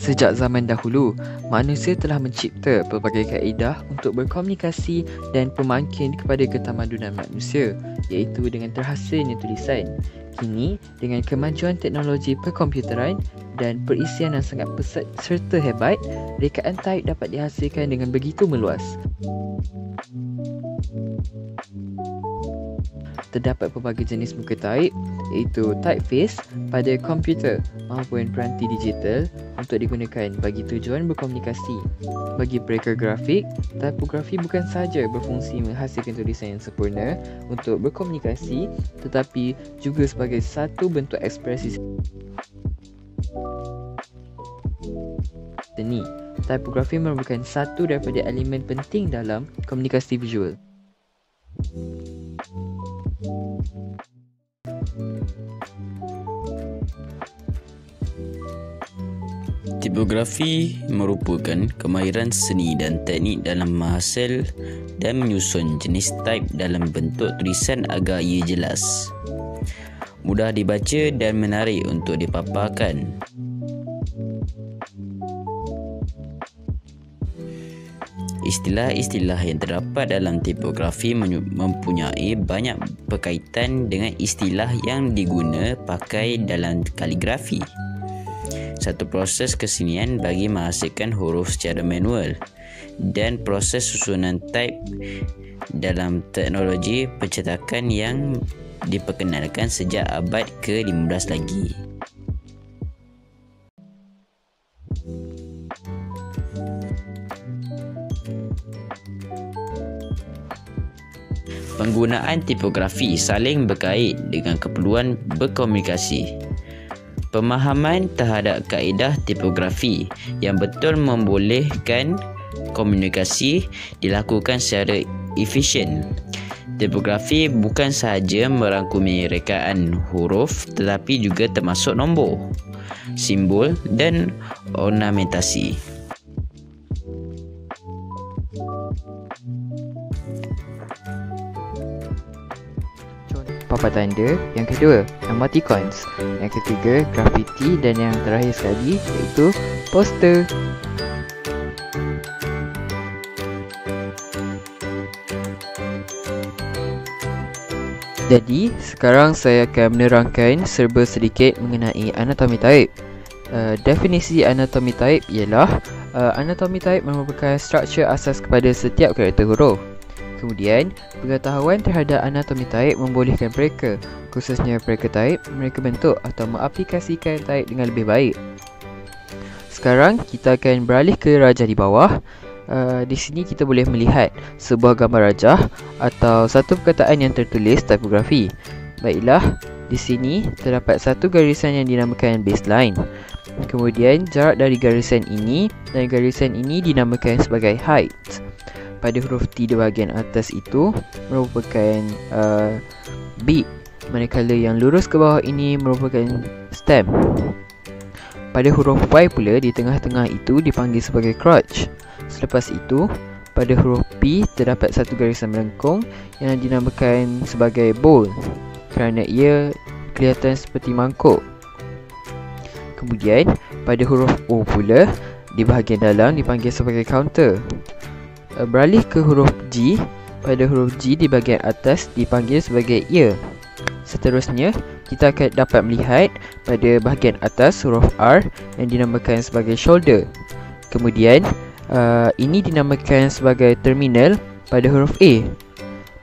Sejak zaman dahulu, manusia telah mencipta pelbagai kaedah untuk berkomunikasi dan pemangkin kepada ketamadunan manusia, iaitu dengan terhasilnya tulisan. Kini, dengan kemajuan teknologi perkomputeran dan perisian yang sangat pesat serta hebat, rekaan taip dapat dihasilkan dengan begitu meluas. Terdapat pelbagai jenis muka taip, iaitu typeface pada komputer maupun peranti digital untuk digunakan bagi tujuan berkomunikasi. Bagi pereker grafik, tipografi bukan sahaja berfungsi menghasilkan tulisan yang sempurna untuk berkomunikasi, tetapi juga sebagai satu bentuk ekspresi seni. Tipografi merupakan satu daripada elemen penting dalam komunikasi visual. Tipografi merupakan kemahiran seni dan teknik dalam menghasil dan menyusun jenis taip dalam bentuk tulisan agar ia jelas, mudah dibaca dan menarik untuk dipaparkan. Istilah-istilah yang terdapat dalam tipografi mempunyai banyak berkaitan dengan istilah yang diguna pakai dalam kaligrafi. Satu proses kesenian bagi menghasilkan huruf secara manual dan proses susunan taip dalam teknologi pencetakan yang diperkenalkan sejak abad ke-15 lagi. Penggunaan tipografi saling berkait dengan keperluan berkomunikasi. Pemahaman terhadap kaedah tipografi yang betul membolehkan komunikasi dilakukan secara efisien. Tipografi bukan sahaja merangkumi rekaan huruf tetapi juga termasuk nombor, simbol dan ornamentasi. Papan tanda, yang kedua emoticons, yang ketiga graffiti dan yang terakhir sekali iaitu poster. Jadi, sekarang saya akan menerangkan serba sedikit mengenai anatomi taip. Definisi anatomi taip ialah anatomi taip merupakan struktur asas kepada setiap karakter huruf. Kemudian, pengetahuan terhadap anatomi taip membolehkan mereka, khususnya pereker taip, mereka bentuk atau mengaplikasikan taip dengan lebih baik. Sekarang, kita akan beralih ke rajah di bawah. Di sini kita boleh melihat sebuah gambar rajah atau satu perkataan yang tertulis tipografi. Baiklah, di sini terdapat satu garisan yang dinamakan baseline. Kemudian, jarak dari garisan ini dan garisan ini dinamakan sebagai height. Pada huruf T di bahagian atas itu merupakan beat, manakala yang lurus ke bawah ini merupakan stem. Pada huruf Y pula di tengah-tengah itu dipanggil sebagai crotch. Selepas itu, pada huruf P terdapat satu garisan melengkung yang dinamakan sebagai bowl kerana ia kelihatan seperti mangkuk. Kemudian, pada huruf O pula di bahagian dalam dipanggil sebagai counter. Beralih ke huruf G, pada huruf G di bahagian atas dipanggil sebagai ear. Seterusnya, kita akan dapat melihat pada bahagian atas huruf R yang dinamakan sebagai shoulder. Kemudian, ini dinamakan sebagai terminal pada huruf A.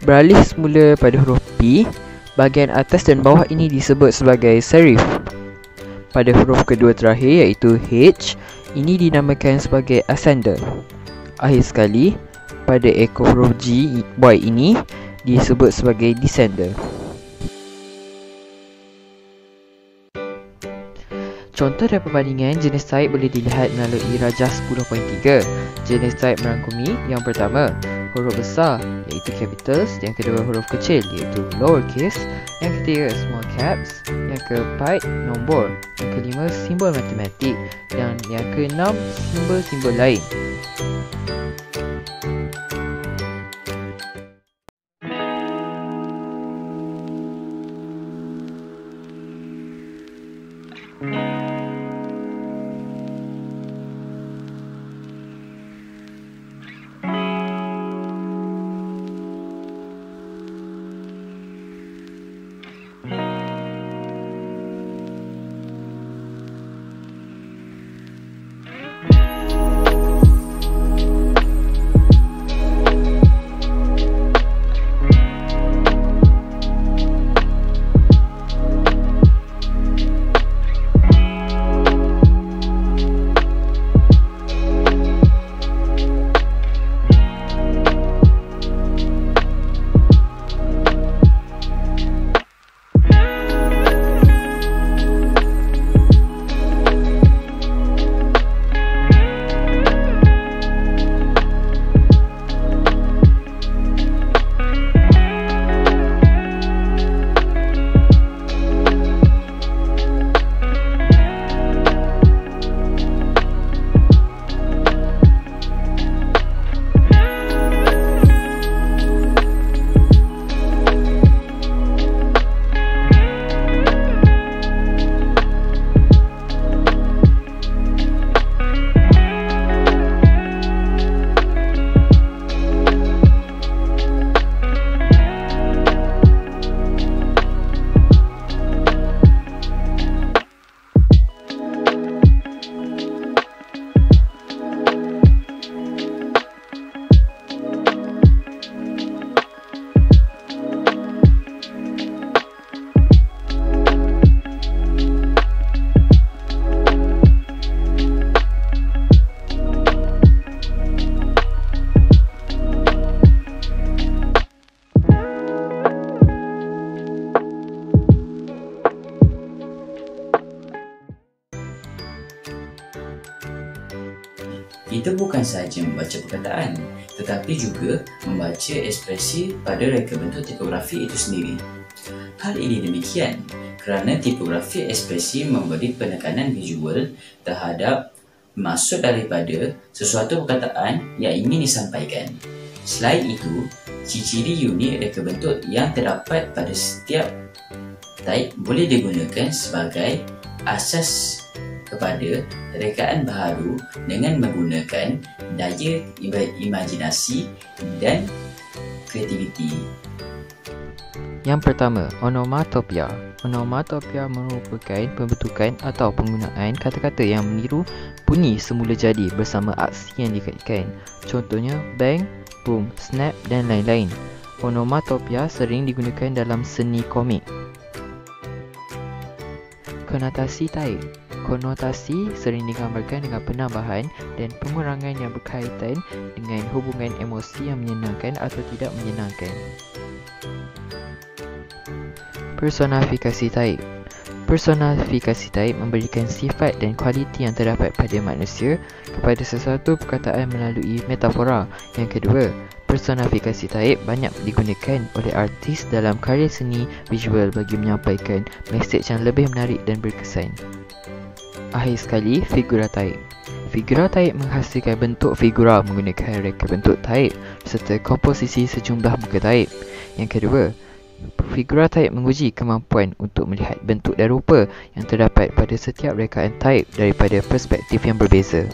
Beralih semula pada huruf P, bahagian atas dan bawah ini disebut sebagai serif. Pada huruf kedua terakhir iaitu H, ini dinamakan sebagai ascender. Akhir sekali, pada ekor huruf G, Y ini disebut sebagai descender. Contoh dan perbandingan jenis taip boleh dilihat melalui rajah 10.3. Jenis taip merangkumi yang pertama, huruf besar iaitu capitals, yang kedua huruf kecil iaitu lowercase, yang ketiga small caps, yang keempat nombor, yang kelima simbol matematik dan yang keenam simbol-simbol lain. kita bukan sahaja membaca perkataan, tetapi juga membaca ekspresi pada reka bentuk tipografi itu sendiri. Hal ini demikian kerana tipografi ekspresi memberi penekanan visual terhadap maksud daripada sesuatu perkataan yang ingin disampaikan. Selain itu, ciri-ciri unik reka bentuk yang terdapat pada setiap type boleh digunakan sebagai asas kepada rekaan baharu dengan menggunakan daya imajinasi dan kreativiti. Yang pertama, onomatopia. Onomatopia merupakan pembentukan atau penggunaan kata-kata yang meniru bunyi semula jadi bersama aksi yang dikaitkan. Contohnya bang, boom, snap dan lain-lain. Onomatopia sering digunakan dalam seni komik. Konotasi type. Konotasi sering digambarkan dengan penambahan dan pengurangan yang berkaitan dengan hubungan emosi yang menyenangkan atau tidak menyenangkan. Personifikasi type. Personifikasi type memberikan sifat dan kualiti yang terdapat pada manusia kepada sesuatu perkataan melalui metafora. Yang kedua, personifikasi type banyak digunakan oleh artis dalam karya seni visual bagi menyampaikan mesej yang lebih menarik dan berkesan. Akhir sekali, figura type. Figura type menghasilkan bentuk figura menggunakan reka bentuk type serta komposisi sejumlah muka type. Yang kedua, figura type menguji kemampuan untuk melihat bentuk dan rupa yang terdapat pada setiap rekaan type daripada perspektif yang berbeza.